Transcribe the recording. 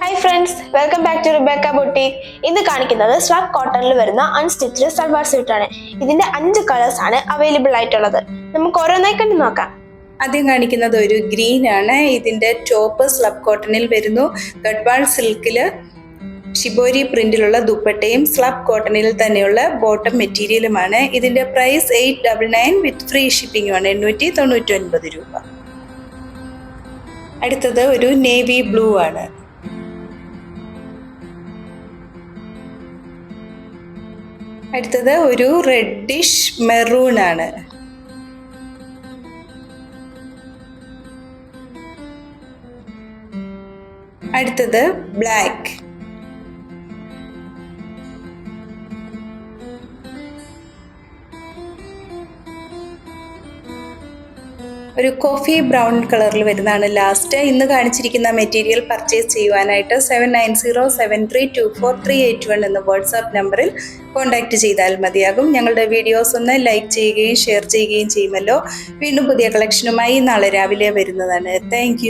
Hi friends, welcome back to Rebecca boutique. ഇന്ന് കാണിക്കുന്നത് slub കോട്ടണിൽ വരുന്ന അൺസ്റ്റിച്ച്ഡ് സൽവാർ സ്യൂട്ടാണ്. ഇതിന്റെ 5 കളേഴ്സ് ആണ് അവൈലബിൾ ആയിട്ടുള്ളത്. നമുക്ക് ഓരോന്നായി കണ്ടു നോക്കാം. ആദ്യം കാണിക്കുന്നത് ഒരു ഗ്രീൻ ആണ്. ഇതിന്റെ ടോപ്പ് സ്ലബ് കോട്ടണിൽ വരുന്നു. ഗഡ്വാൾ സിൽക്കില് ഷിബോരി പ്രിന്റിലുള്ള ദുപ്പട്ടയും സ്ലബ് കോട്ടണിൽ തന്നെയുള്ള ബോട്ടം മെറ്റീരിയലുമാണ്. ഇതിന്റെ പ്രൈസ് 899 വിത്ത് ഫ്രീ ഷിപ്പിംഗുമാണ്, 899 രൂപ. അടുത്തത് ഒരു നേവി ബ്ലൂ ആണ്. അടുത്തത് ഒരു റെഡിഷ് മെറൂൺ ആണ്. അടുത്തത് ബ്ലാക്ക്. ഒരു കോഫി ബ്രൗൺ കളറിൽ വരുന്നതാണ് ലാസ്റ്റ്. ഇന്ന് കാണിച്ചിരിക്കുന്ന മെറ്റീരിയൽ പർച്ചേസ് ചെയ്യുവാനായിട്ട് 7907324381 എന്ന വാട്സാപ്പ് നമ്പറിൽ കോൺടാക്റ്റ് ചെയ്താൽ മതിയാകും. ഞങ്ങളുടെ വീഡിയോസ് ഒന്ന് ലൈക്ക് ചെയ്യുകയും ഷെയർ ചെയ്യുകയും ചെയ്യുമല്ലോ. വീണ്ടും പുതിയ കളക്ഷനുമായി നാളെ രാവിലെ വരുന്നതാണ്. താങ്ക്